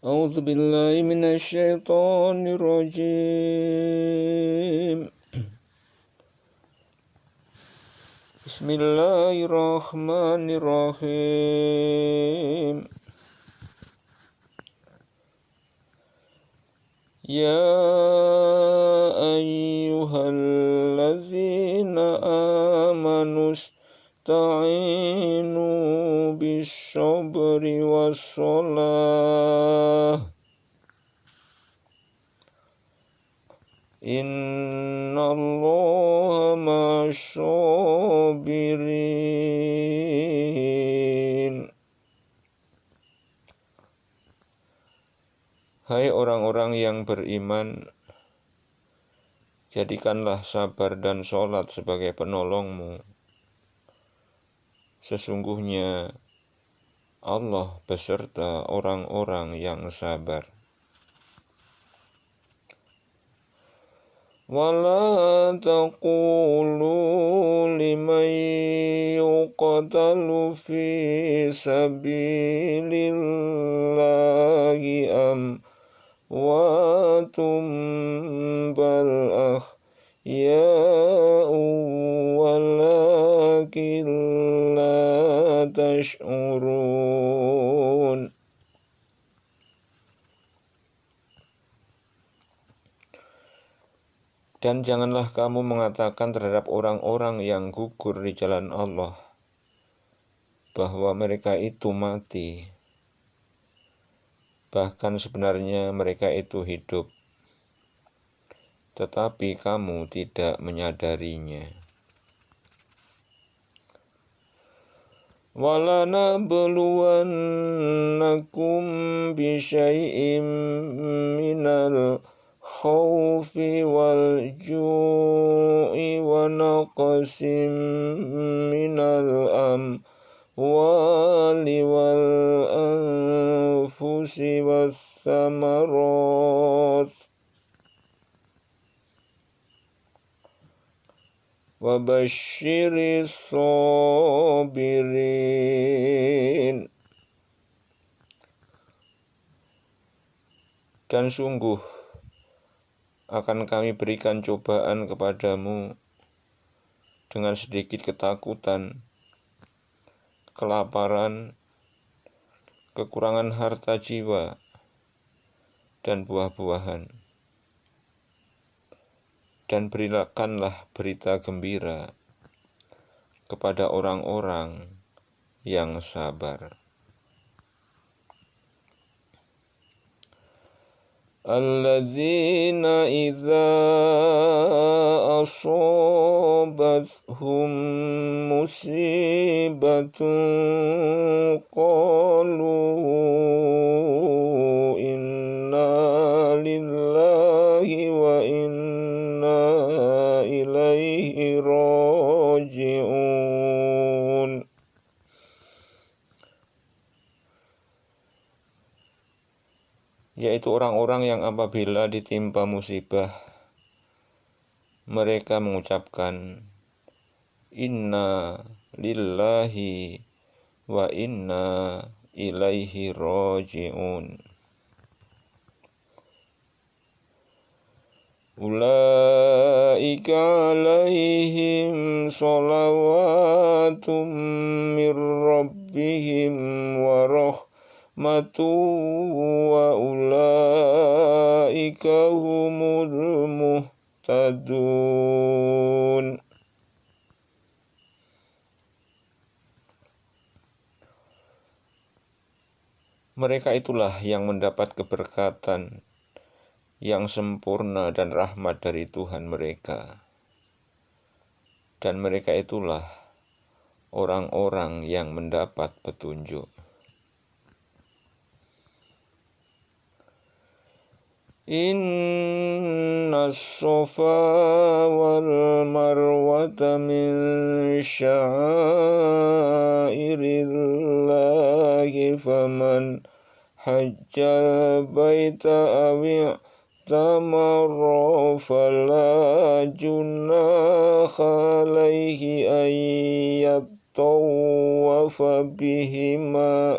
أعوذ بالله من الشيطان الرجيم. بسم الله الرحمن الرحيم. يا أيها الذين آمنوا استعينوا بالصبر والصلاة إن الله مع الصابرين. Hai orang-orang yang beriman, jadikanlah sabar dan sholat sebagai penolongmu. Sesungguhnya Allah beserta orang-orang yang sabar. Wala taqulu liman yuqtalu fi sabilillahi amwatum bal ahya'u walakin la tash'urun. Dan janganlah kamu mengatakan terhadap orang-orang yang gugur di jalan Allah bahwa mereka itu mati. Bahkan sebenarnya mereka itu hidup, tetapi kamu tidak menyadarinya. وَلَنَبْلُوَنَّكُمْ بِشَيْءٍ مِّنَ الْخَوْفِ وَالْجُوعِ وَنَقْصٍ مِّنَ الْأَمْوَالِ وَالْأَنفُسِ وَالثَّمَرَاتِ وَبَشِّرِ الصَّابِرِينَ. Dan sungguh akan kami berikan cobaan kepadamu dengan sedikit ketakutan, kelaparan, kekurangan harta jiwa, dan buah-buahan. Dan berikanlah berita gembira kepada orang-orang yang sabar. Alladzina idza asabathum musibatun qalu inna lillahi wa inna ilaihi raji'un. Yaitu orang-orang yang apabila ditimpa musibah, mereka mengucapkan inna lillahi wa inna ilaihi raji'un. Ulaika alaihim salawatum mir rabbihim wa rahmatu wa ulaika humul muhtadun. Mereka itulah yang mendapat keberkatan yang sempurna dan rahmat dari Tuhan mereka. Dan mereka itulah orang-orang yang mendapat petunjuk. Inna as-safa wal marwata min sya'airillahi faman hajjal baita awi tamara fala junaha alaihi ayyattawafa bihima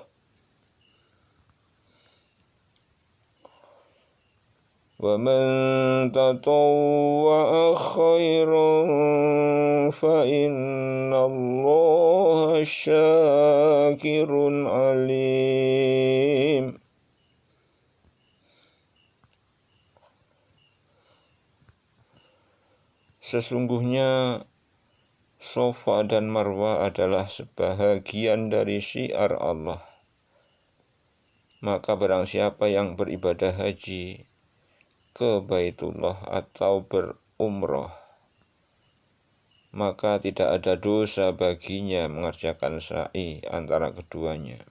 وَمَن تَطَوَّعَ خَيْرًا فَإِنَّ اللَّهَ شَاكِرٌ عَلِيمٌ. Sesungguhnya Safa dan Marwah adalah sebahagian dari syiar Allah. Maka barang siapa yang beribadah haji ke Baitullah atau berumrah, maka tidak ada dosa baginya mengerjakan sa'i antara keduanya.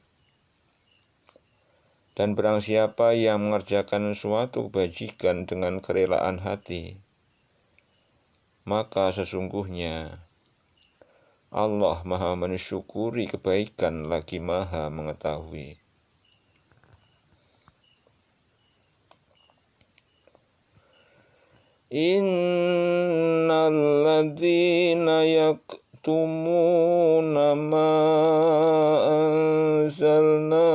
Dan barang siapa yang mengerjakan suatu kebajikan dengan kerelaan hati, maka sesungguhnya Allah Maha mensyukuri kebaikan lagi Maha mengetahui. Innal ladzina yaktumuna ma anzalna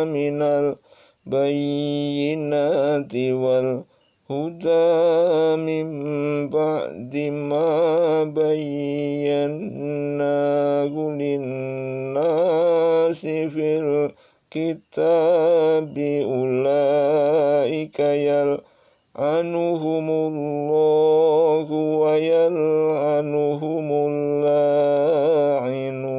minal bayyinati wal huda min ba'di ma bayyanahu linnasi fil kitabi ulaika yal'anuhumullahu wa yal'anuhumul la'inun.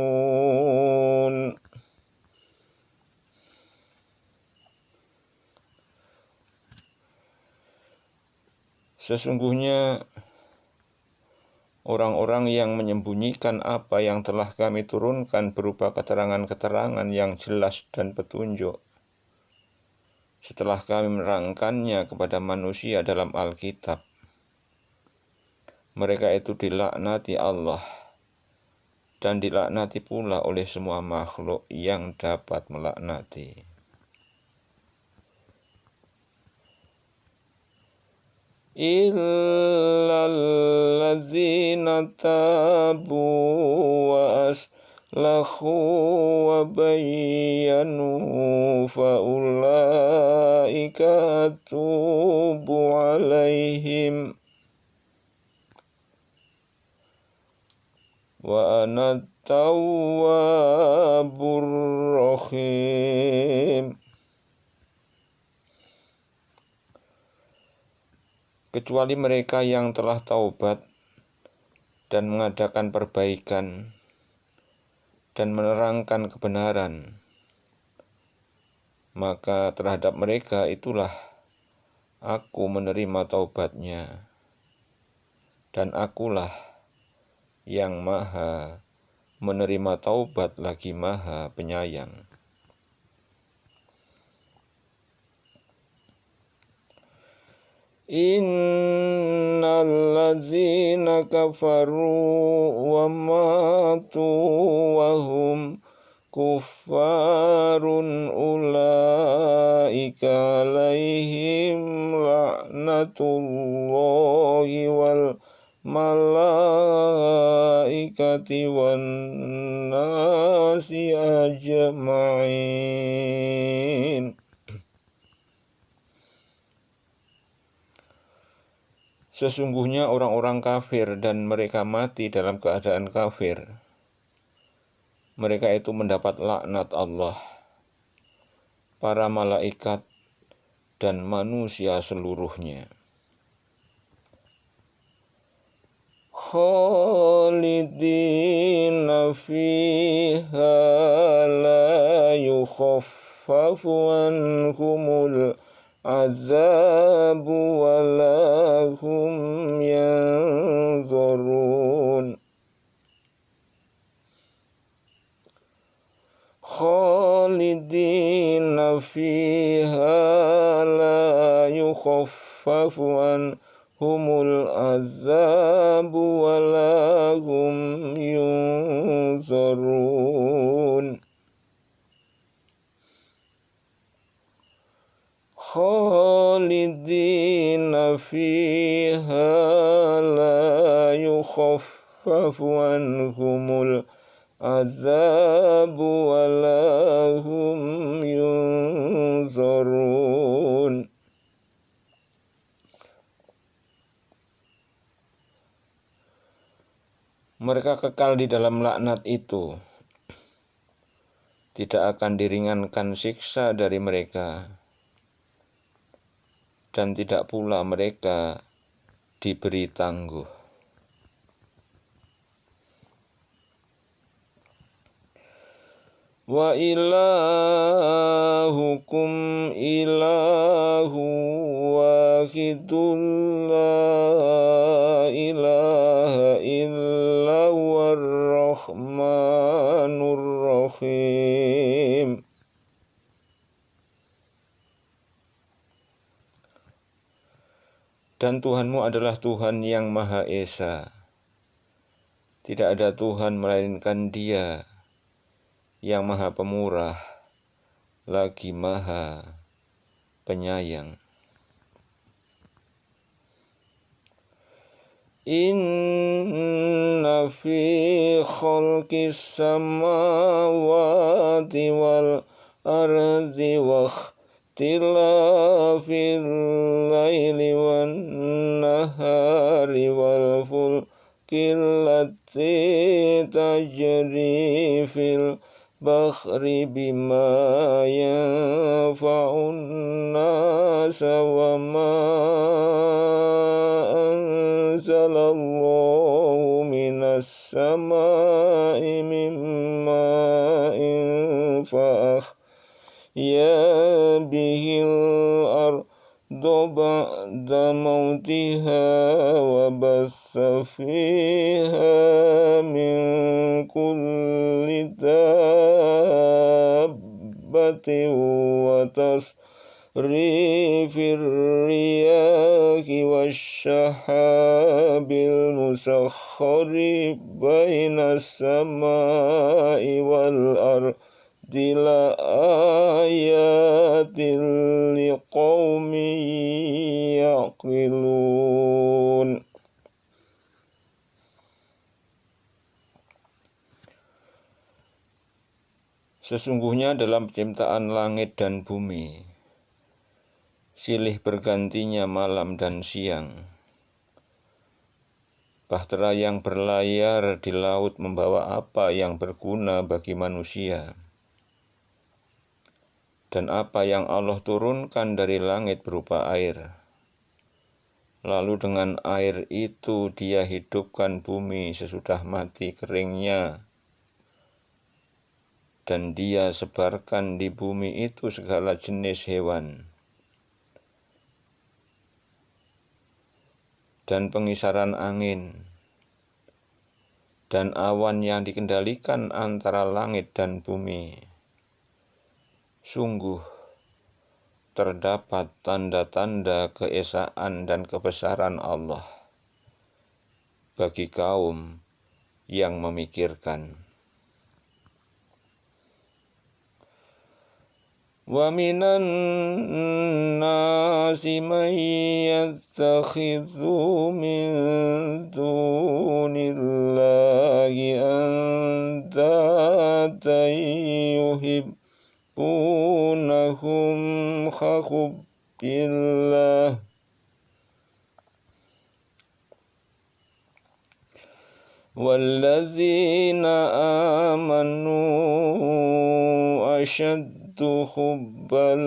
Sesungguhnya orang-orang yang menyembunyikan apa yang telah kami turunkan berupa keterangan-keterangan yang jelas dan petunjuk, setelah kami menerangkannya kepada manusia dalam Alkitab, mereka itu dilaknati Allah dan dilaknati pula oleh semua makhluk yang dapat melaknati. Illal ladzina tabu wa aslahu wa bayyanu fa ulaika atubu alaihim wa ana tawwabur rahim. Kecuali mereka yang telah taubat dan mengadakan perbaikan dan menerangkan kebenaran, maka terhadap mereka itulah Aku menerima taubatnya, dan Akulah yang Maha menerima taubat lagi Maha penyayang. Innal ladzina kafaru wa matu wa hum kuffarun ulaika alaihim la'natullahi wal malaikati wan nasi ajma'in. Sesungguhnya orang-orang kafir dan mereka mati dalam keadaan kafir, mereka itu mendapat laknat Allah, para malaikat, dan manusia seluruhnya. Khalidina fiha la yukhaffafu anhumul azabu wa la hum yanzurun. Khalidina fiha la yukhaffafu anhumul azabu wa la hum yunzarun. Khalidina fiha la yukhaffafu anhumul azabu wa la hum yunzarun. Mereka kekal di dalam laknat itu. Tidak akan diringankan siksa dari mereka, dan tidak pula mereka diberi tangguh. Wa ilahukum ilahu wahidun la ilaha illa huwar rahmanur rahim. Dan Tuhanmu adalah Tuhan yang Maha Esa. Tidak ada Tuhan melainkan Dia yang Maha Pemurah, lagi Maha Penyayang. Inna fi khalqis samawati wal ardi wa ikhtilafil laili wan nahari wal fulkil lati tajri fil bakhri bima yanfa'un nasa wa ma anzalallahu minas samai min ma'in fa'ahya bihil arda ba'da mautiha wa bassa fiha min kulli dabbatin wa tasrifir riyahi wasyahabil musakhkhari bainas samai wal ardi la ayatin liqaumin yaqilun. Sesungguhnya dalam penciptaan langit dan bumi, silih bergantinya malam dan siang, bahtera yang berlayar di laut membawa apa yang berguna bagi manusia, dan apa yang Allah turunkan dari langit berupa air. Lalu dengan air itu Dia hidupkan bumi sesudah mati keringnya, dan Dia sebarkan di bumi itu segala jenis hewan dan pengisaran angin dan awan yang dikendalikan antara langit dan bumi. Sungguh terdapat tanda-tanda keesaan dan kebesaran Allah bagi kaum yang memikirkan. Wa minan nasi man yattakhidhu min dunillahi andatan yuhibbunahum kahubbillah walladzina amanu ashaddu hubban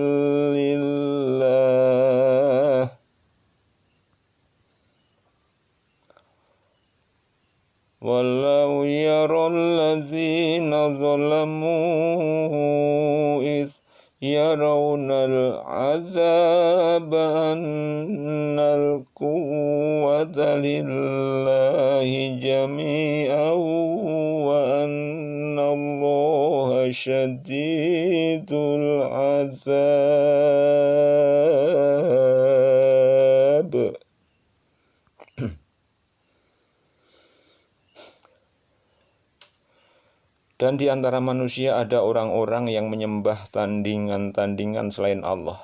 lillah walau yaral ladzina zalamu idh yarawnal azaba annal quwwata lillahi jami'an wa annallaha syadidul azab. Dan di antara manusia ada orang-orang yang menyembah tandingan-tandingan selain Allah.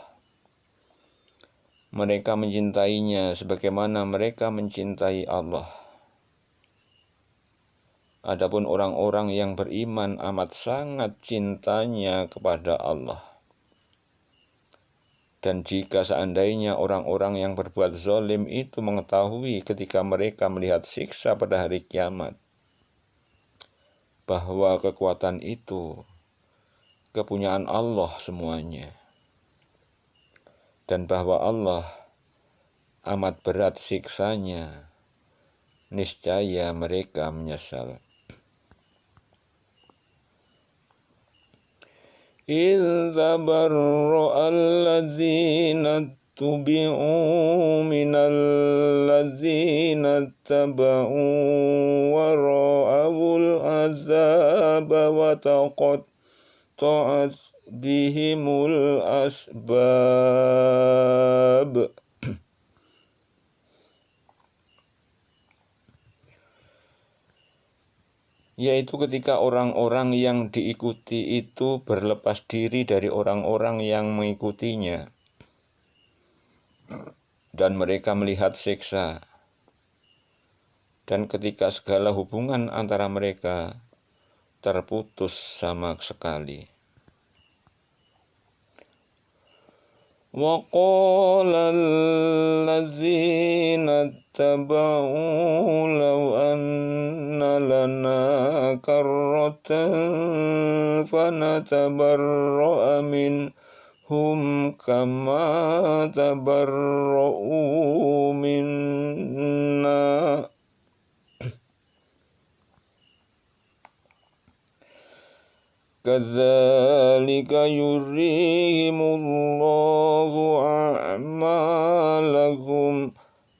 Mereka mencintainya sebagaimana mereka mencintai Allah. Adapun orang-orang yang beriman amat sangat cintanya kepada Allah. Dan jika seandainya orang-orang yang berbuat zalim itu mengetahui ketika mereka melihat siksa pada hari kiamat, bahwa kekuatan itu kepunyaan Allah semuanya, dan bahwa Allah amat berat siksanya, niscaya mereka menyesal. إِذْ تَبَرَّأَ الَّذِينَ اتُّبِعُوا مِنَ الَّذِينَ اتَّبَعُوا وَرَأَوُا الْعَذَابَ وَتَقَطَّعَتْ بِهِمُ الْأَسْبَابُ. Yaitu ketika orang-orang yang diikuti itu berlepas diri dari orang-orang yang mengikutinya, dan mereka melihat siksa, dan ketika segala hubungan antara mereka terputus sama sekali. وَقَالَ الَّذِينَ اتَّبَعُوا لَوْ أَنَّ لَنَا كَرَّةً فَنَتَبَرَّأَ مِنْهُمْ كَمَا تَبَرَّؤُوا مِنَّا كَذَلِكَ يُرِيهِمُ اللَّهُ أَعْمَالَهُمْ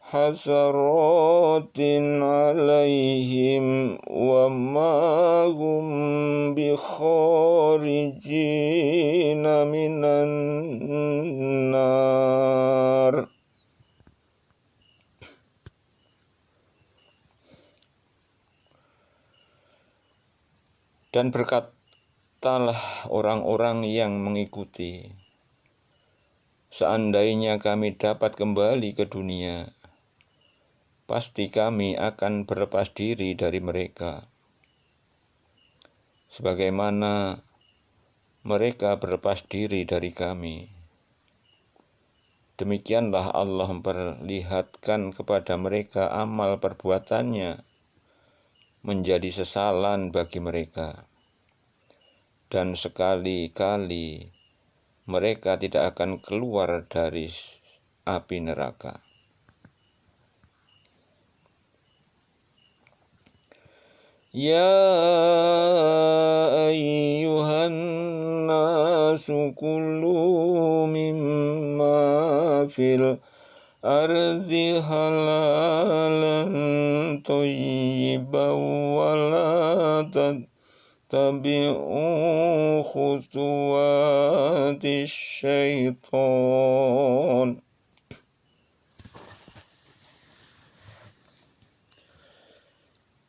حَسَرَاتٍ عَلَيْهِمْ وَمَا هُمْ بِخَارِجِينَ مِنَ النَّارِ. Dan berkatalah orang-orang yang mengikuti, seandainya kami dapat kembali ke dunia, pasti kami akan berlepas diri dari mereka, sebagaimana mereka berlepas diri dari kami. Demikianlah Allah memperlihatkan kepada mereka amal perbuatannya menjadi sesalan bagi mereka, dan sekali-kali mereka tidak akan keluar dari api neraka. Ya ayyuhan nasu kulu mimma fil ardi halalan thayyiban wa la tattabi'u khutuwatis syaitan.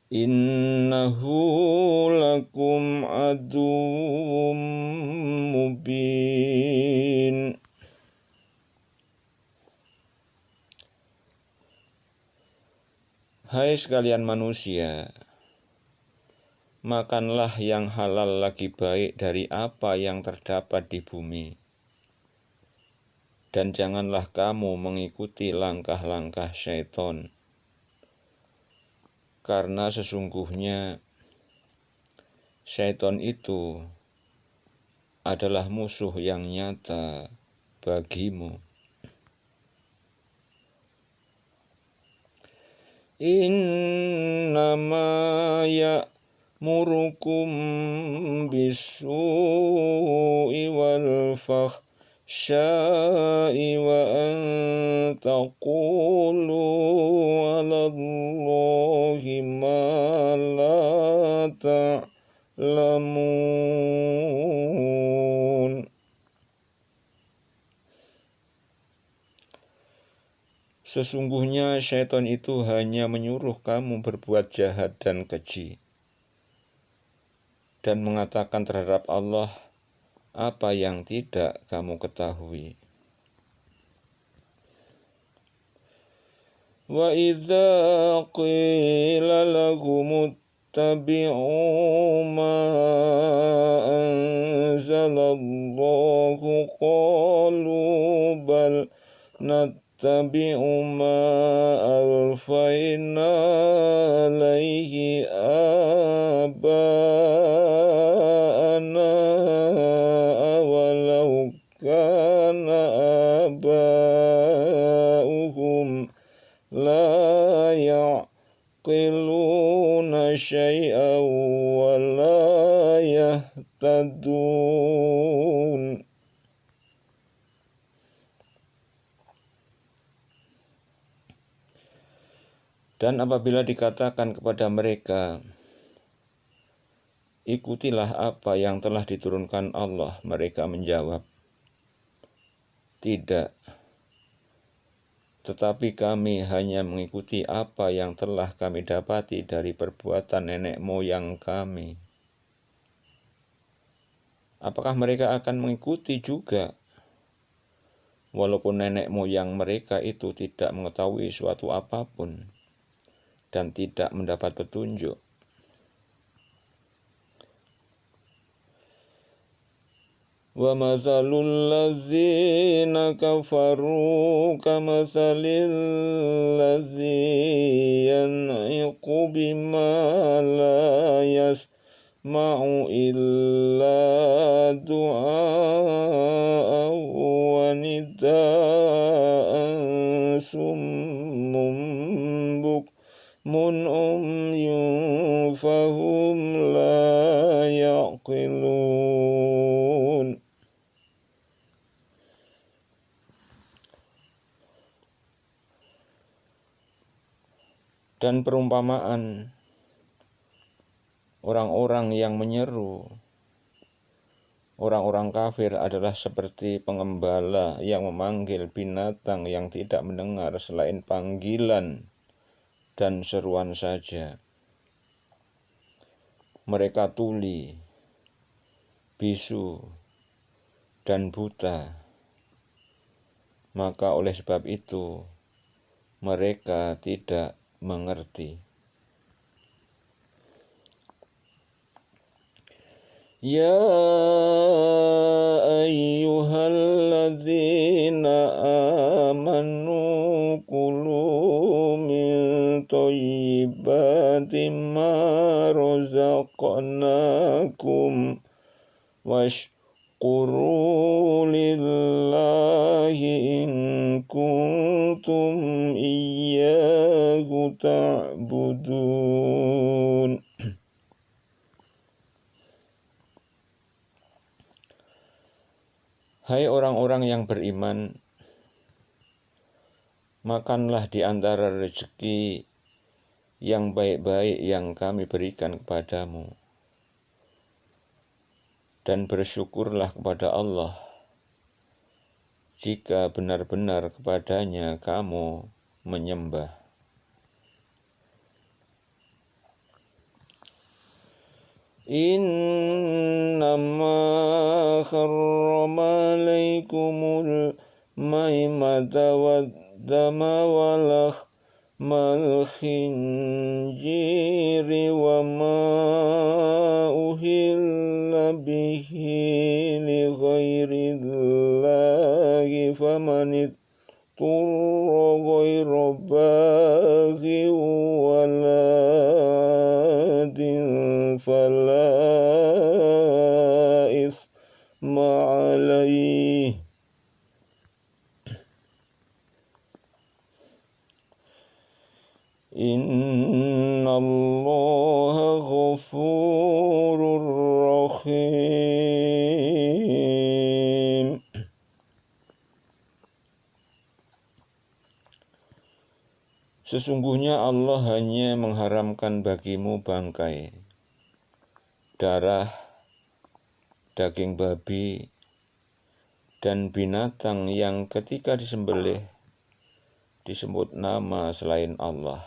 Innahu lakum aduwwum mubin. Hai sekalian manusia, makanlah yang halal lagi baik dari apa yang terdapat di bumi, dan janganlah kamu mengikuti langkah-langkah syaitan, karena sesungguhnya syaitan itu adalah musuh yang nyata bagimu. Innama ya'murukum bisu'i wal fahsya'i wa an taqulu 'alallahi ma la ta'lamun. Sesungguhnya syaitan itu hanya menyuruh kamu berbuat jahat dan keji, dan mengatakan terhadap Allah apa yang tidak kamu ketahui. Wa idza qila lahum ittabi'u ma anzalallahu qalu bal نتبع ما ألفينا عليه آباءنا أولو كان آباؤهم لا يعقلون شيئا ولا يهتدون. Dan apabila dikatakan kepada mereka, ikutilah apa yang telah diturunkan Allah, mereka menjawab, tidak. Tetapi kami hanya mengikuti apa yang telah kami dapati dari perbuatan nenek moyang kami. Apakah mereka akan mengikuti juga, walaupun nenek moyang mereka itu tidak mengetahui suatu apapun dan tidak mendapat petunjuk? Wa mathalul ladzina kafaru kamathalil ladzi yan'iqu bima la yasma'u illa du'a'an wa nida'an summun bukmun umyun fahum la ya'qilun. Dan perumpamaan orang-orang yang menyeru orang-orang kafir adalah seperti pengembala yang memanggil binatang yang tidak mendengar selain panggilan dan seruan saja. Mereka tuli, bisu, dan buta. Maka oleh sebab itu mereka tidak mengerti. Ya ayyuhalladzina amanu kulu min thayyibati ma razaqnakum washkuru lillahi in kuntum iyyahu ta'budun. Hai orang-orang yang beriman, makanlah di antara rezeki yang baik-baik yang kami berikan kepadamu, dan bersyukurlah kepada Allah jika benar-benar kepadanya kamu menyembah. Innama harrama alaikumul maimata waddama walahmal khinjiri wa ma uhilla bihi li ghairillahi famanit turra ghaira baghi waladin fala isma alaih. Innallaha ghafurur rahim. Sesungguhnya Allah hanya mengharamkan bagimu bangkai, darah, daging babi, dan binatang yang ketika disembelih disebut nama selain Allah.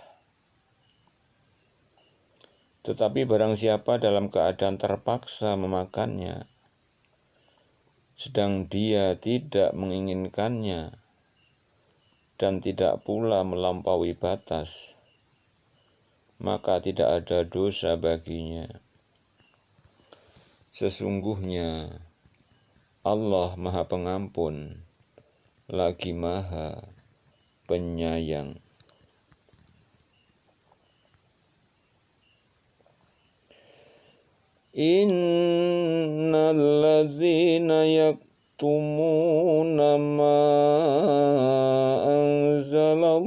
Tetapi barang siapa dalam keadaan terpaksa memakannya, sedang dia tidak menginginkannya dan tidak pula melampaui batas, maka tidak ada dosa baginya. Sesungguhnya Allah Maha Pengampun, lagi Maha penyayang. Innal ladzina yaktumuna ma anzalallahu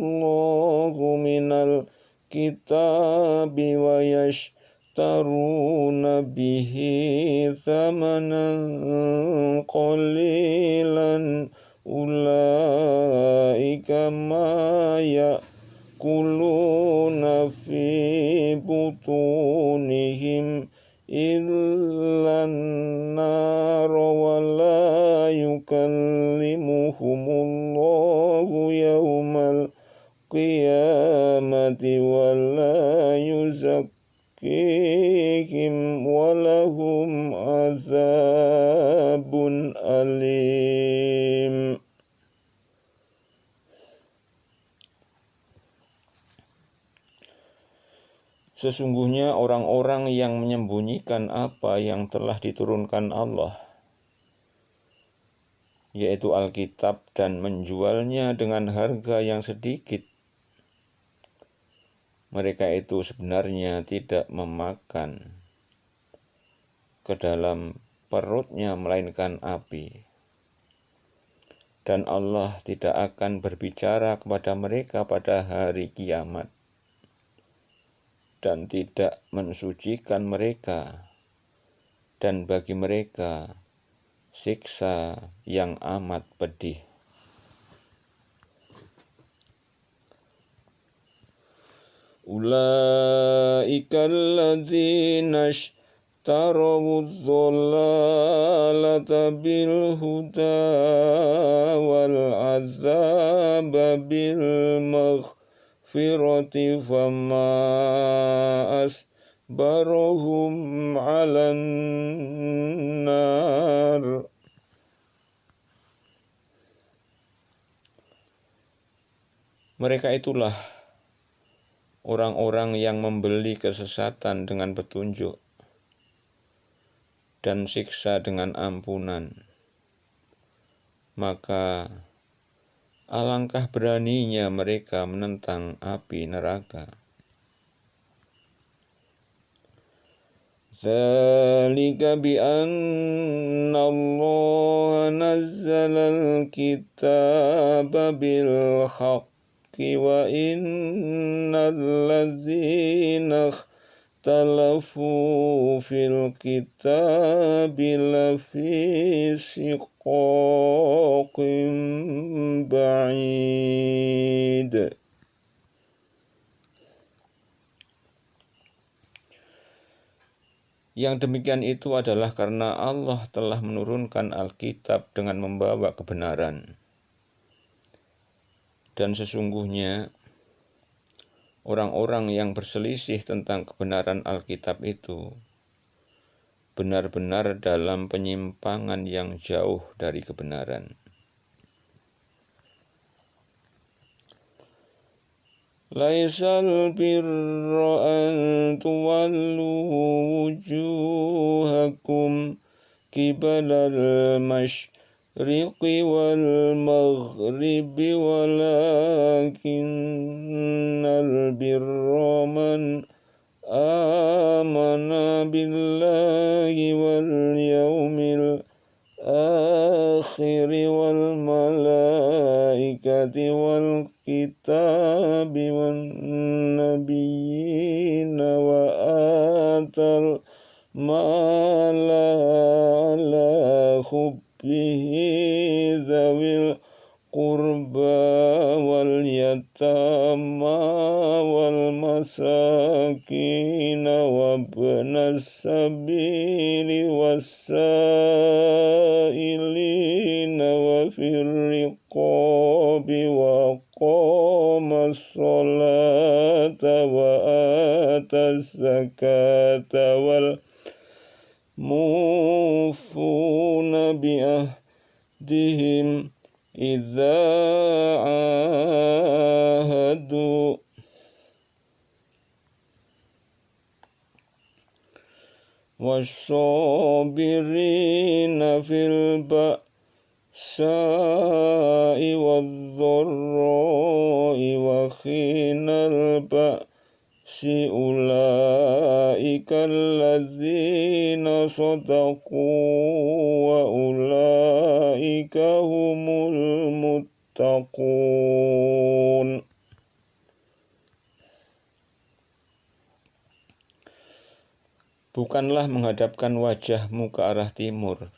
minal kitabi wa yashtaruna bihi thamanan qalilan ulaika ma ya'kuluna fi butunihim illan nar wa la yukallimuhumullahu yawmal qiyamati wa la yuzakkihim wa lahum azabun alim. Sesungguhnya orang-orang yang menyembunyikan apa yang telah diturunkan Allah, yaitu Alkitab, dan menjualnya dengan harga yang sedikit, mereka itu sebenarnya tidak memakan ke dalam perutnya melainkan api. Dan Allah tidak akan berbicara kepada mereka pada hari kiamat, dan tidak mensucikan mereka, dan bagi mereka siksa yang amat pedih. Ulaika alladzina ishtarawu dhallalata bil huda wal azaba bil maghfirati fama asbarahum 'alan nar. Mereka itulah orang-orang yang membeli kesesatan dengan petunjuk dan siksa dengan ampunan. Maka alangkah beraninya mereka menentang api neraka. Dzalika bi anna Allah nazzala al-kitaba bil haqqi wa innal ladzina ikhtalafu fil kitabi lafi shiqaqin ba'id. Yang demikian itu adalah karena Allah telah menurunkan Alkitab dengan membawa kebenaran. Dan sesungguhnya orang-orang yang berselisih tentang kebenaran Alkitab itu benar-benar dalam penyimpangan yang jauh dari kebenaran. Laisal birra an tuwallu wujuhakum qibalal masyriqi wal maghribi walakinnal birra man amana billahi wal yawmil akhiri wal malaikati wal kitabi wan nabiyina wa atal mala ala hubbihi dzawil qurba wal yatama wal masakin wa ibnas sabili wassailina wa fir riqabi wa qama sholata wa atas zakata wal mufuna bi ahdihim idza ahadu wassabirina fil ba'sa'i wadh-dharra'i ulaika alladzina shadaqu wa ulaika humul muttaqun. Bukanlah menghadapkan wajahmu ke arah timur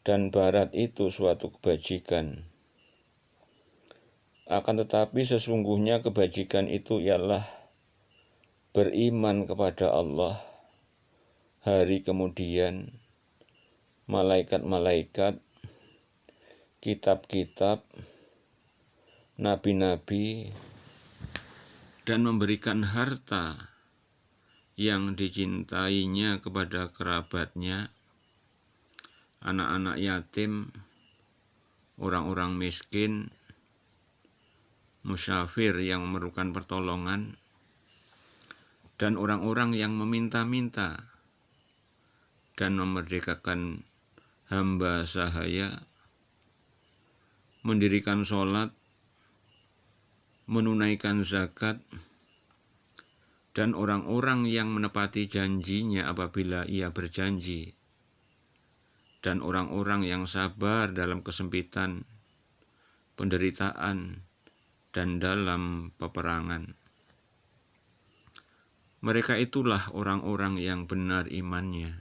dan barat itu suatu kebajikan. Akan tetapi sesungguhnya kebajikan itu ialah beriman kepada Allah, hari kemudian, malaikat-malaikat, kitab-kitab, nabi-nabi, dan memberikan harta yang dicintainya kepada kerabatnya, anak-anak yatim, orang-orang miskin, musafir yang memerlukan pertolongan, dan orang-orang yang meminta-minta, dan memerdekakan hamba sahaya, mendirikan sholat, menunaikan zakat, dan orang-orang yang menepati janjinya apabila ia berjanji, dan orang-orang yang sabar dalam kesempitan, penderitaan, dan dalam peperangan. Mereka itulah orang-orang yang benar imannya,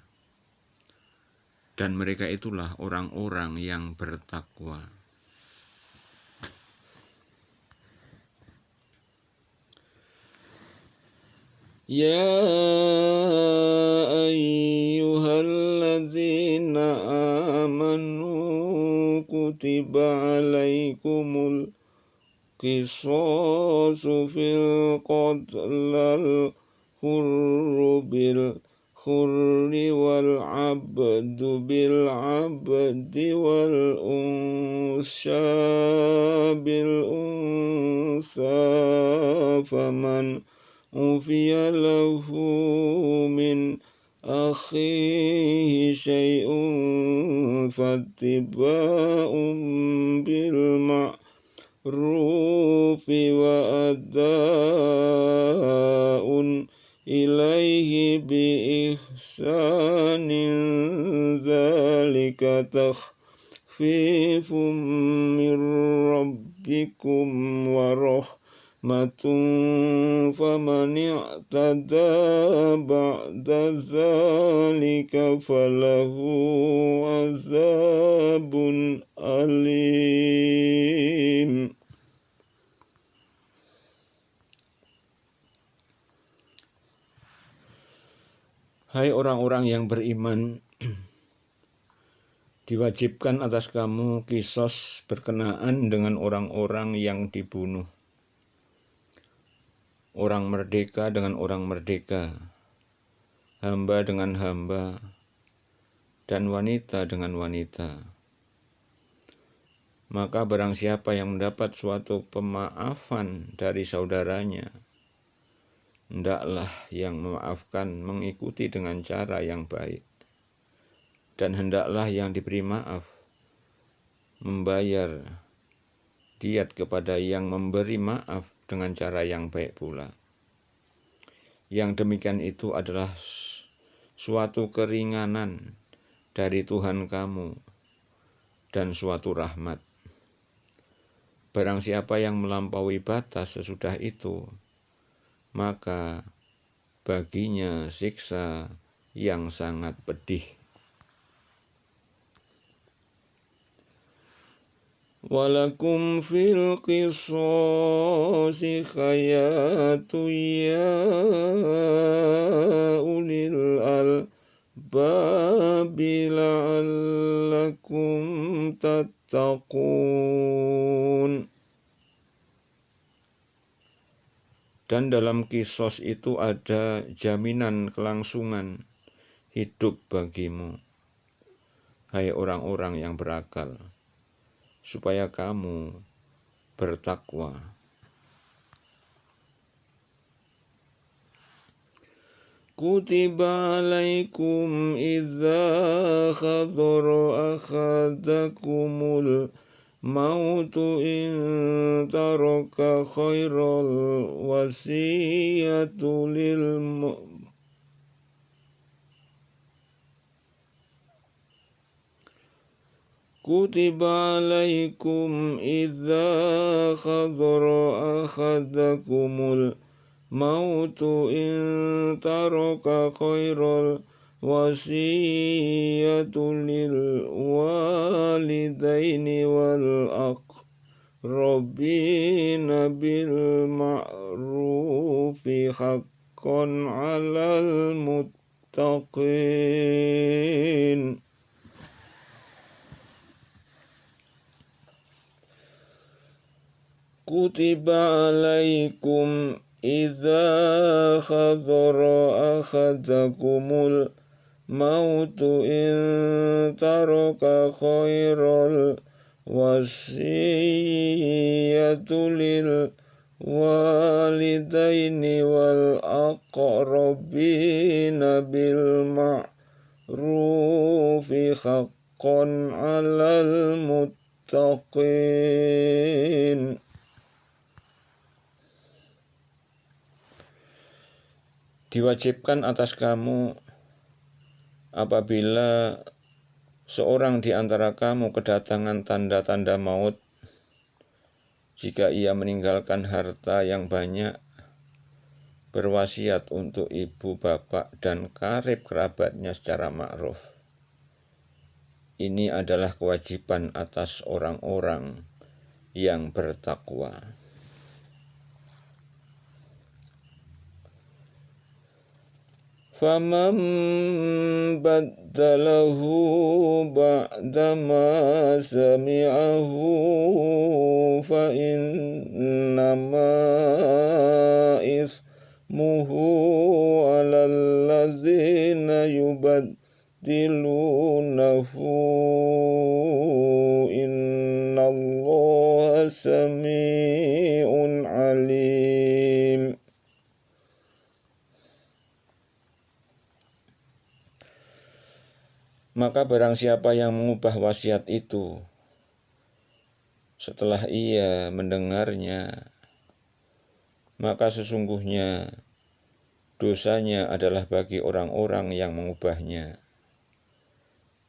dan mereka itulah orang-orang yang bertakwa. Ya ayyuhalladzina amanu kutiba alaikumul qisasu fil qatlal hurru bil hurri wal abdu bil abdi wal unsa bil unsa faman ufiya lahu min akhihi syai'un fattiba'un bil ma'rufi wa ada'un ilaihi bi ihsanin dzalika takhfifum min rabbikum wa rahmatun faman i'tada ba'da dzalika falahu azabun alim. Hai orang-orang yang beriman, diwajibkan atas kamu qisas berkenaan dengan orang-orang yang dibunuh, orang merdeka dengan orang merdeka, hamba dengan hamba, dan wanita dengan wanita. Maka barang siapa yang mendapat suatu pemaafan dari saudaranya, hendaklah yang memaafkan mengikuti dengan cara yang baik, dan hendaklah yang diberi maaf membayar diat kepada yang memberi maaf dengan cara yang baik pula. Yang demikian itu adalah suatu keringanan dari Tuhan kamu dan suatu rahmat. Barang siapa yang melampaui batas sesudah itu, maka baginya siksa yang sangat pedih. Walakum fil qisasi hayatun ya ulil albabi la'allakum tattaqun. Dan dalam qisas itu ada jaminan kelangsungan hidup bagimu, hai orang-orang yang berakal, supaya kamu bertakwa. Kutiba alaikum idza khadara akhadakumul mautu in taraka khairal wasiyatu kutiba alaikum idza khadara akhadakumul mautu in taraka khairal wasiyatu lil walidaini wal aqrabina bil ma'rufi haqqan 'alal muttaqin. Kutiba alaikum idza khadara akhadakumul mautu in taraka khairal wasiyatu lil walidaini wal aqrabina bil ma'rufi haqqan 'alal muttaqin. Diwajibkan atas kamu apabila seorang di antara kamu kedatangan tanda-tanda maut, jika ia meninggalkan harta yang banyak, berwasiat untuk ibu, bapak, dan karib kerabatnya secara ma'ruf. Ini adalah kewajiban atas orang-orang yang bertakwa. Faman baddalahu ba'dama sami'ahu fa innama ismuhu 'alal ladzina yubaddilunahu innallaha sami'un 'alim. Maka barang siapa yang mengubah wasiat itu setelah ia mendengarnya, maka sesungguhnya dosanya adalah bagi orang-orang yang mengubahnya.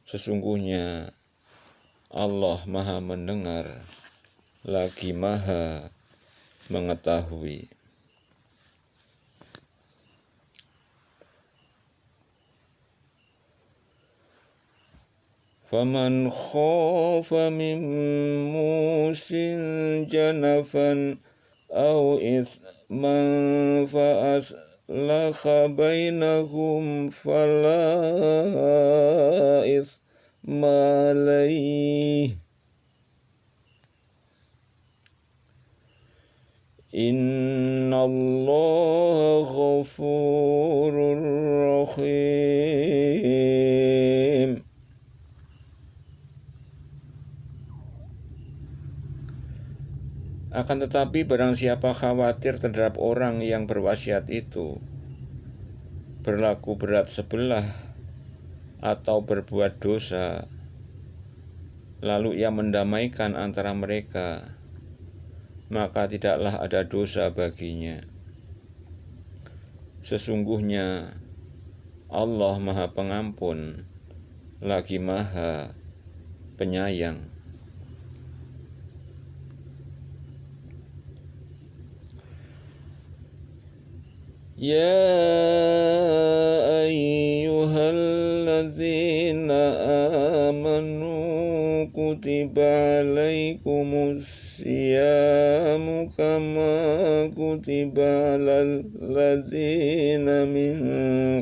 Sesungguhnya Allah Maha mendengar lagi Maha mengetahui. Faman khafa min musin janafan aw ithman fa aslaha bainahum fala ithma alayhi innallaha ghafurur rahim. Akan tetapi barang siapa khawatir terhadap orang yang berwasiat itu berlaku berat sebelah atau berbuat dosa, lalu ia mendamaikan antara mereka, maka tidaklah ada dosa baginya. Sesungguhnya Allah Maha Pengampun lagi Maha Penyayang. Ya ayyuhalladzina amanu kutiba alaikumus siyamu kama kutiba alal ladzina min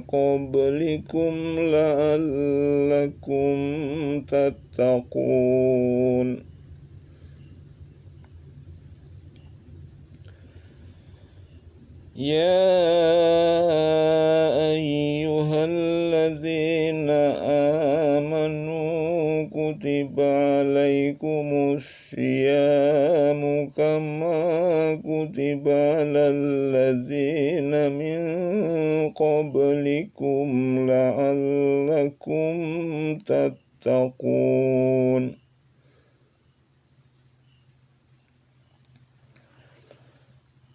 qablikum la'allakum tattaqun. Ya ayyuhalladzina amanu kutiba alaikumus siyamu kama kutiba alal ladzina min qablikum la'allakum tattaqun.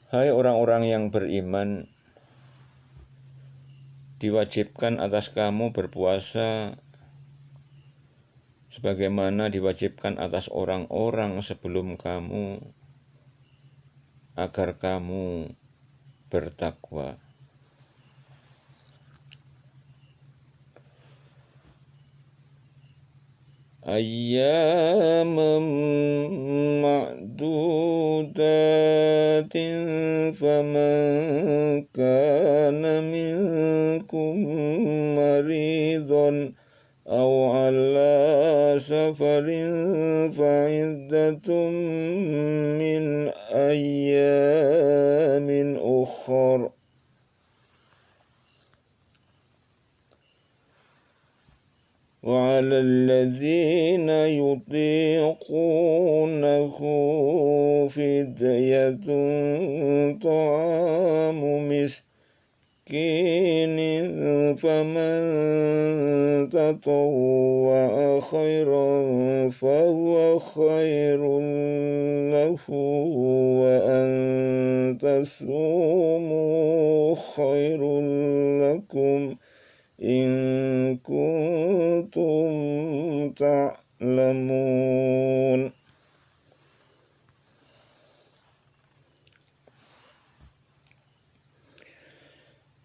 Hai orang-orang yang beriman, diwajibkan atas kamu berpuasa sebagaimana diwajibkan atas orang-orang sebelum kamu, agar kamu bertakwa. Ayyaman ma'dudatin faman kana minkum maridun aw ala safarin fa'iddatun min ayyamin ukhra. وعلى الذين يطيقونه فدية طعام مسكين فمن تطوع خيرا فهو خير له وأن تصوموا خير لكم in kuntum ta'lamun.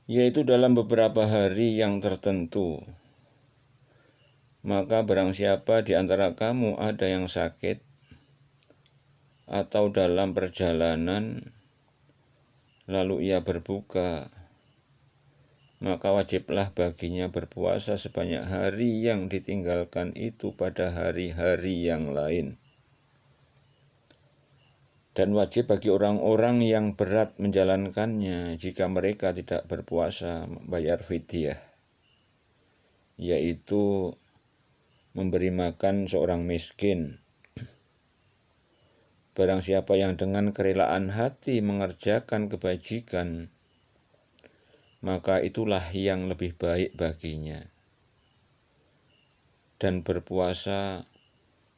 Yaitu dalam beberapa hari yang tertentu. Maka barang siapa di antara kamu ada yang sakit atau dalam perjalanan lalu ia berbuka, maka wajiblah baginya berpuasa sebanyak hari yang ditinggalkan itu pada hari-hari yang lain. Dan wajib bagi orang-orang yang berat menjalankannya jika mereka tidak berpuasa membayar fidyah, yaitu memberi makan seorang miskin. Barang siapa yang dengan kerelaan hati mengerjakan kebajikan, maka itulah yang lebih baik baginya. Dan berpuasa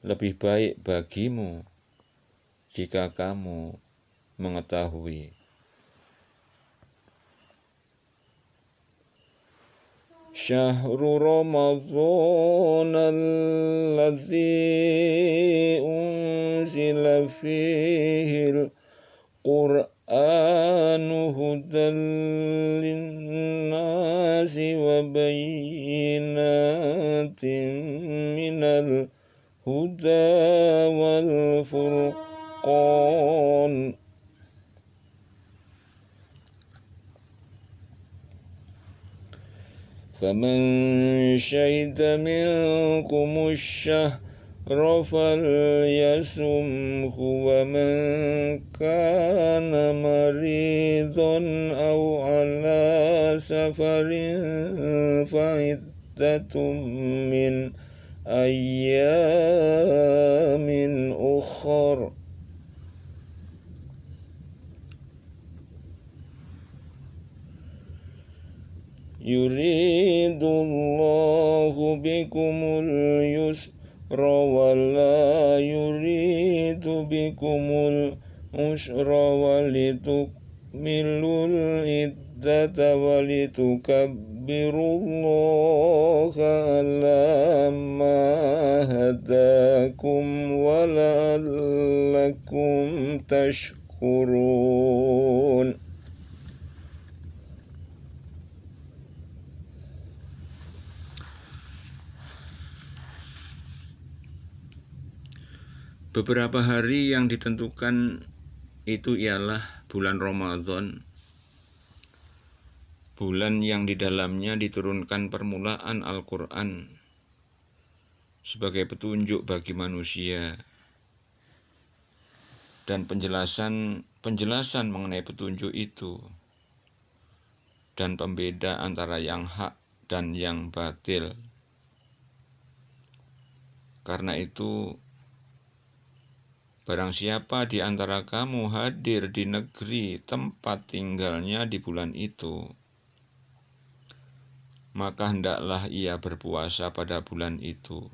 lebih baik bagimu jika kamu mengetahui. Syahrul Ramadhan alladzi unzila fihil Qur'anu hudan linnasi wa bayyinatin minal huda wal furqan. Faman syahida minkumus syahra falyasumhu wa man kana maridun aw ala safarin fa'iddatun min ayyamin ukhra. Yuridullahu bikumul yusra wa la yuridu bikumul usra wa litukmilul iddata wa litukabbirullaha ala ma hadakum wa la'allakum tashkurun. Beberapa hari yang ditentukan itu ialah bulan Ramadan, bulan yang di dalamnya diturunkan permulaan Al-Quran sebagai petunjuk bagi manusia dan penjelasan mengenai petunjuk itu dan pembeda antara yang hak dan yang batil. Karena itu, barang siapa di antara kamu hadir di negeri tempat tinggalnya di bulan itu, maka hendaklah ia berpuasa pada bulan itu.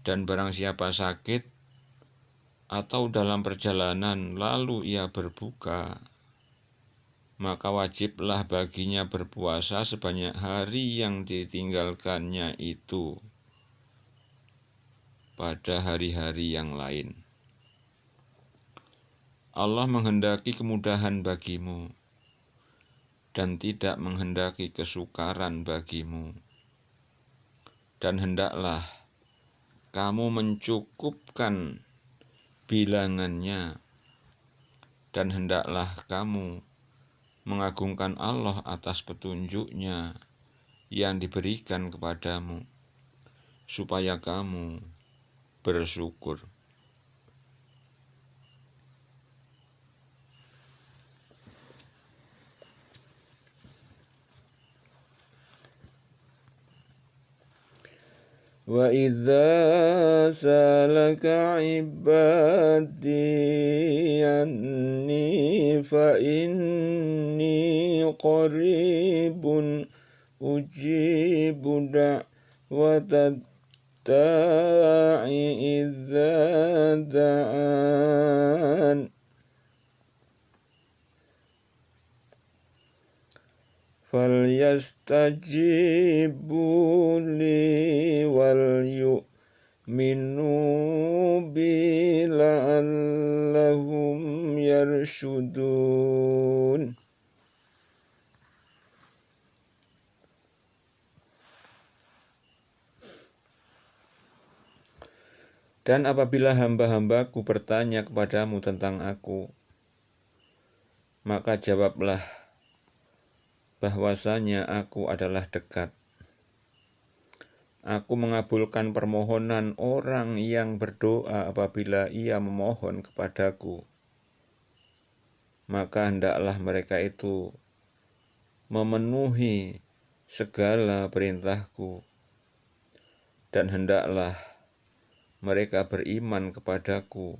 Dan barang siapa sakit, atau dalam perjalanan lalu ia berbuka, maka wajiblah baginya berpuasa sebanyak hari yang ditinggalkannya itu pada hari-hari yang lain. Allah menghendaki kemudahan bagimu dan tidak menghendaki kesukaran bagimu. Dan hendaklah kamu mencukupkan bilangannya, dan hendaklah kamu mengagungkan Allah atas petunjuknya yang diberikan kepadamu, supaya kamu bersyukur. Wa idza salaka ibadi anni fa inni qaribun ujibu da'watad da'i idza da'an falyastajibu li wal yu'minu bi la'allahum yarshudun. Dan apabila hamba-hambaku bertanya kepadamu tentang aku, maka jawablah bahwasanya aku adalah dekat. Aku mengabulkan permohonan orang yang berdoa apabila ia memohon kepadaku. Maka hendaklah mereka itu memenuhi segala perintahku, dan hendaklah mereka beriman kepadaku,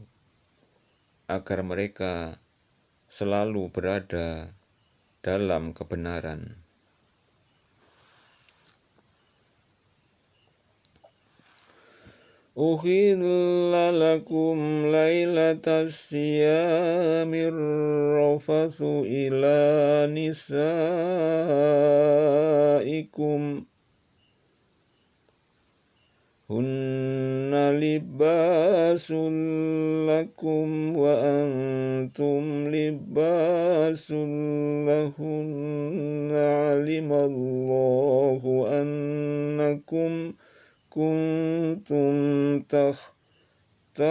agar mereka selalu berada dalam kebenaran. Uhilla lakum lailatas siyamir rafathu ila nisaikum hunna libasul lakum wa antum libasul lahunna alimallahu annakum kuntum takhtanuna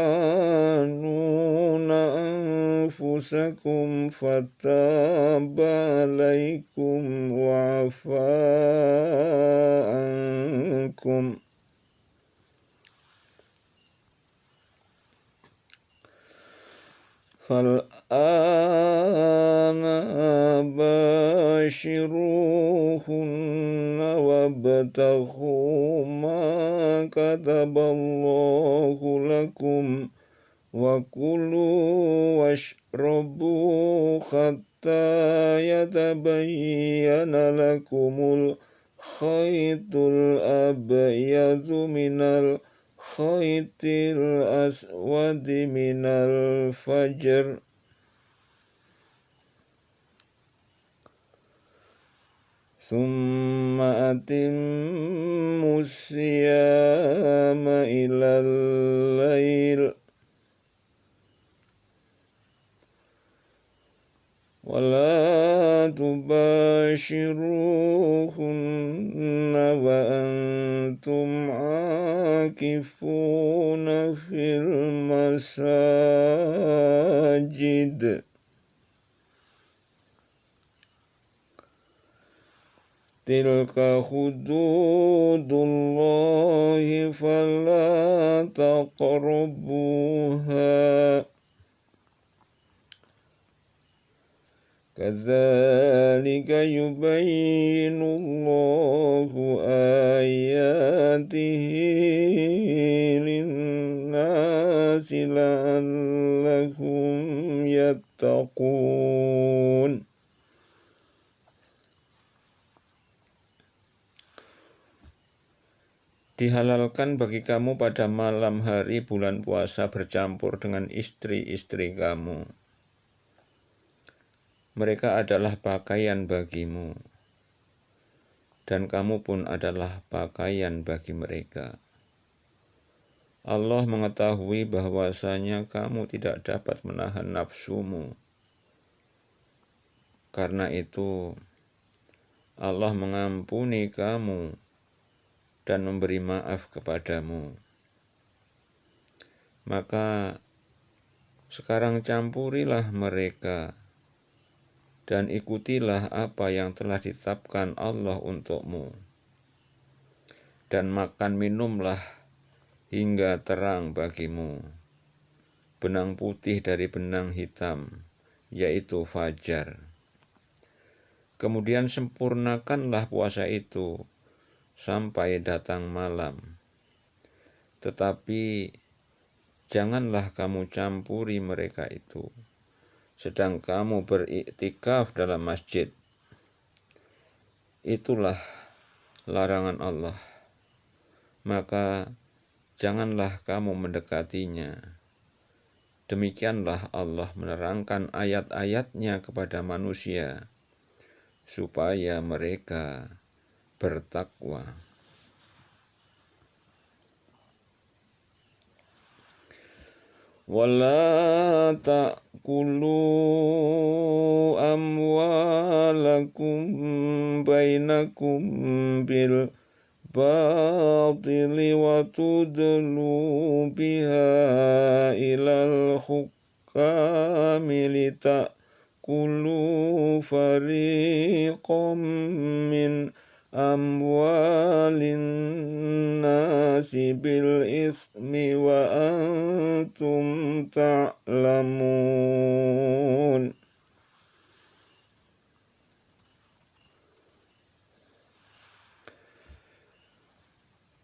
anfusakum fataba alaikum wa afa ankum. Fal'ana bashiruhunna wabtaghu ma kataballahu lakum wa kulu washrabu hatta yatabayyana lakumul khaytul abyadu minal khaytil aswadi minal fajr thumma atimmu siyama ilal lail wala tubashiruhunna wa antum akifuna fil masajid tilka hududullahi fala taqrabuha kadzalika yubayyinullahu ayatihi linnasi la'allahum yattaqun. Dihalalkan bagi kamu pada malam hari bulan puasa bercampur dengan istri-istri kamu. Mereka adalah pakaian bagimu, dan kamu pun adalah pakaian bagi mereka. Allah mengetahui bahwasanya kamu tidak dapat menahan nafsumu. Karena itu, Allah mengampuni kamu dan memberi maaf kepadamu. Maka sekarang campurilah mereka dan ikutilah apa yang telah ditetapkan Allah untukmu. Dan makan minumlah hingga terang bagimu benang putih dari benang hitam, yaitu fajar. Kemudian sempurnakanlah puasa itu sampai datang malam. Tetapi janganlah kamu campuri mereka itu, sedang kamu beriktikaf dalam masjid. Itulah larangan Allah. Maka janganlah kamu mendekatinya. Demikianlah Allah menerangkan ayat-ayatnya kepada manusia, supaya mereka bertakwa. Wala ta'kulu amwalakum bainakum bil batili wa tudlu biha ilal hukami litakulu fariqam min amwalin nasi bil ismi wa antum ta'lamun.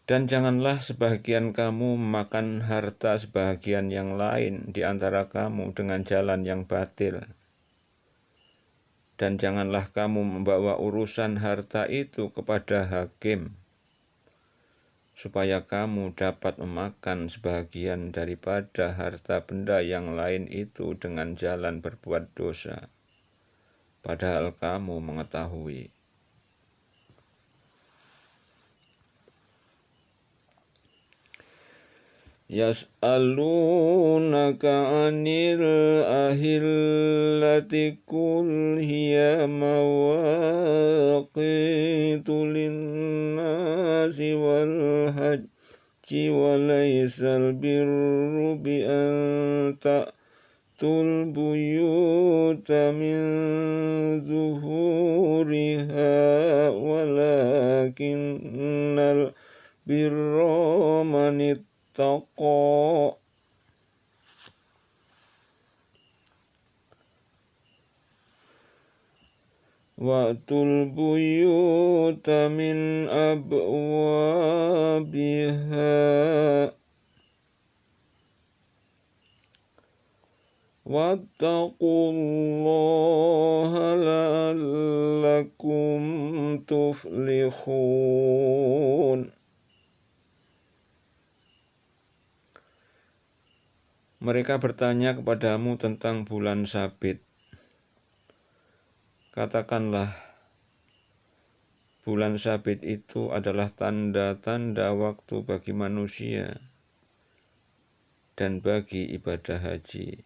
Dan janganlah sebahagian kamu memakan harta sebahagian yang lain di antara kamu dengan jalan yang batil. Dan janganlah kamu membawa urusan harta itu kepada hakim, supaya kamu dapat memakan sebahagian daripada harta benda yang lain itu dengan jalan berbuat dosa, padahal kamu mengetahui. Yas'alunaka 'anil ahillati qul hiya mawaqitu linnasi wal hajji wa laysal birru bi an ta'tul buyuta min zuhuriha walakinnal birra man ittaqa. Wa'tul buyuta min abwabiha wattaqullaha la'allakum tuflihun. Mereka bertanya kepadamu tentang bulan Sabit. Katakanlah, bulan Sabit itu adalah tanda-tanda waktu bagi manusia dan bagi ibadah haji.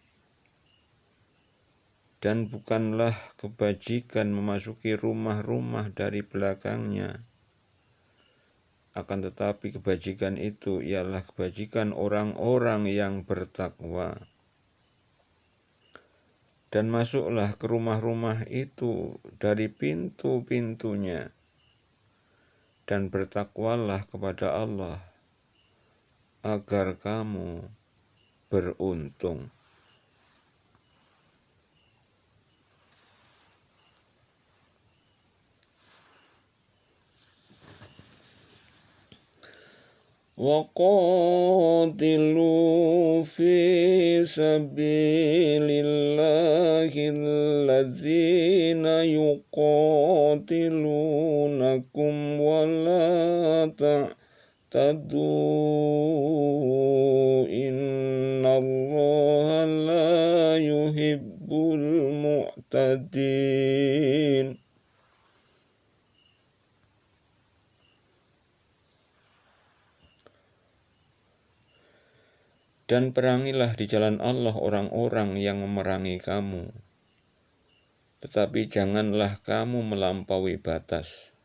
Dan bukanlah kebajikan memasuki rumah-rumah dari belakangnya. Akan tetapi kebajikan itu ialah kebajikan orang-orang yang bertakwa. Dan masuklah ke rumah-rumah itu dari pintu-pintunya, dan bertakwalah kepada Allah, agar kamu beruntung. وَقَاتِلُوا فِي سَبِيلِ اللَّهِ الَّذِينَ يُقَاتِلُونَكُمْ وَلَا تَعْتَدُوا تعتدوا إن الله لا يحب المعتدين. Dan perangilah di jalan Allah orang-orang yang memerangi kamu. Tetapi janganlah kamu melampaui batas.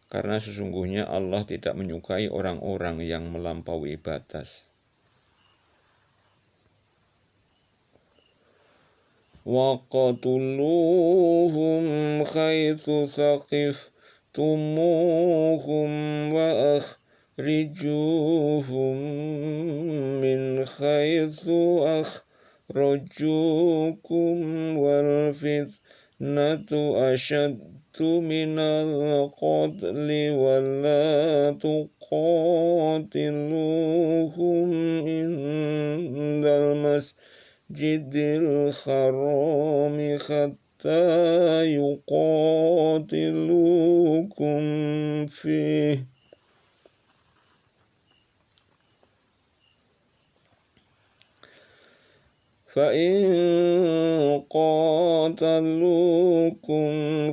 Karena sesungguhnya Allah tidak menyukai orang-orang yang melampaui batas. وَقَتُلُوهُمْ حَيْثُ ثَقِفْتُمُوهُمْ وَأَخْرِجُوهُمْ مِنْ حَيْثُ أَخْرَجُوكُمْ وَالْفِتْنَةُ أَشَدُّ مِنَ الْقَتْلِ وَلَا تُقَاتِلُوهُمْ عِندَ المسجد الحرام حتى يقاتلوكم فيه فإن قاتلوكم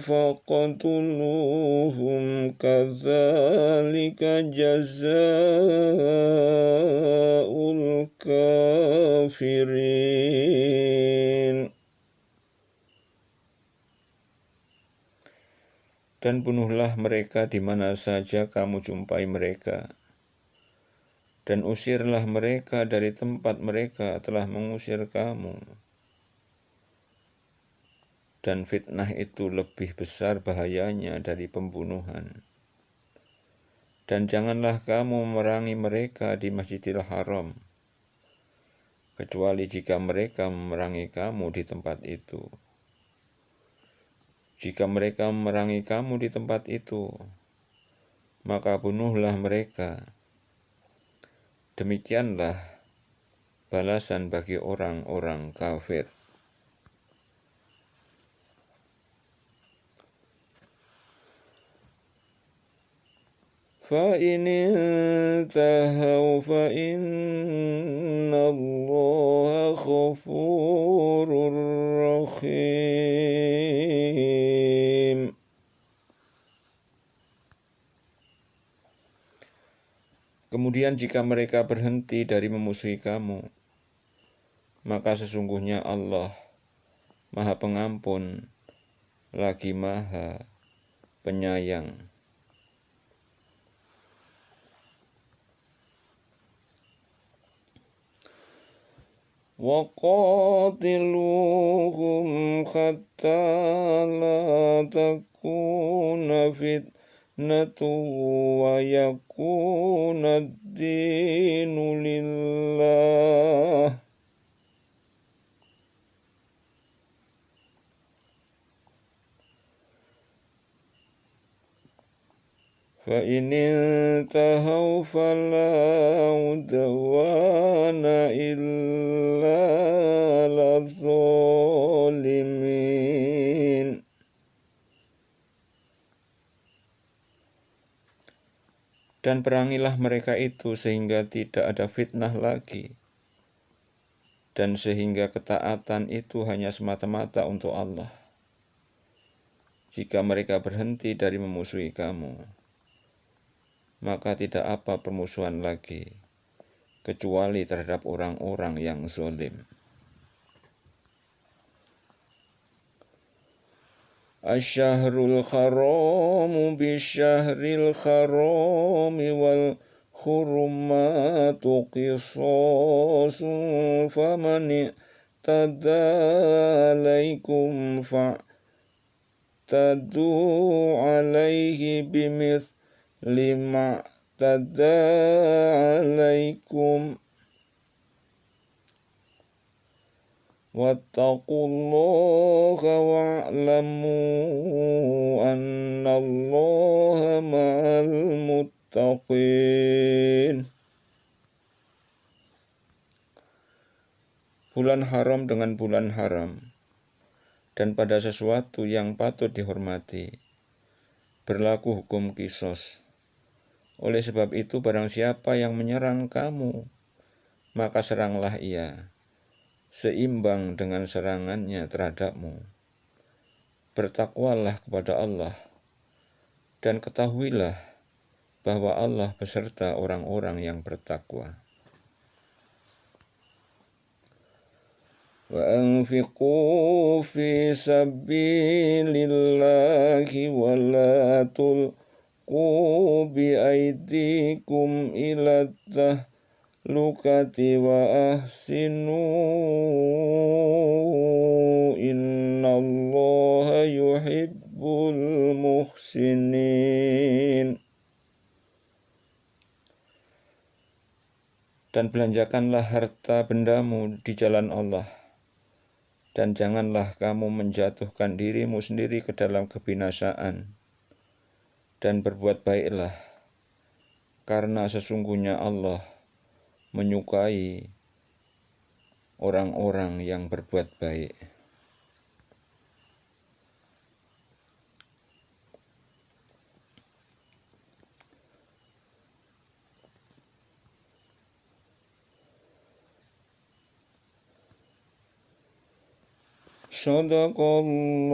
فاقتلوهم كذلك جزاء الكافرين. Dan bunuhlah mereka di mana saja kamu jumpai mereka. Dan usirlah mereka dari tempat mereka telah mengusir kamu. Dan fitnah itu lebih besar bahayanya dari pembunuhan. Dan janganlah kamu memerangi mereka di Masjidil Haram, kecuali jika mereka memerangi kamu di tempat itu. Jika mereka memerangi kamu di tempat itu, maka bunuhlah mereka. Demikianlah balasan bagi orang-orang kafir. فَإِنِ انْتَهَوْا فَإِنَّ اللَّهَ غَفُورٌ رَحِيمٌ. Kemudian jika mereka berhenti dari memusuhi kamu, maka sesungguhnya Allah Maha Pengampun lagi Maha Penyayang. وَقَاتِلُوهُمْ حَتَّى لَا تَكُونَ فِتْنَةٌ وَيَكُونَ الدِّينُ لِلَّهِ. فَإِنِ انْتَهَوْا فَلَا عُدْوَانَ إِلَّا عَلَى الظَّالِمِينَ. Dan perangilah mereka itu sehingga tidak ada fitnah lagi, dan sehingga ketaatan itu hanya semata-mata untuk Allah. Jika mereka berhenti dari memusuhi kamu, maka tidak apa permusuhan lagi, kecuali terhadap orang-orang yang zalim. Asy-syahrul haramu bisyahril harami wal hurmatu qisasun faman i'tada 'alaikum fa'tadu 'alaihi bimithli ma'tada 'alaikum wattaqullaha wa'lamu annallaha ma'al muttaqin. Bulan haram dengan bulan haram, dan pada sesuatu yang patut dihormati berlaku hukum qisas, Oleh sebab itu barang siapa yang menyerang kamu, maka seranglah ia, seimbang dengan serangannya terhadapmu. Bertakwalah kepada Allah, dan ketahuilah bahwa Allah beserta orang-orang yang bertakwa. Wa anfiqu fi sabilillahi wa la tulqu bi aydikum ila tahlukati wa ahsinu innallaha yuhibbul muhsinin. Dan belanjakanlah harta bendamu di jalan Allah, dan janganlah kamu menjatuhkan dirimu sendiri ke dalam kebinasaan, dan berbuat baiklah, karena sesungguhnya Allah menyukai orang-orang yang berbuat baik. Sadaqallahul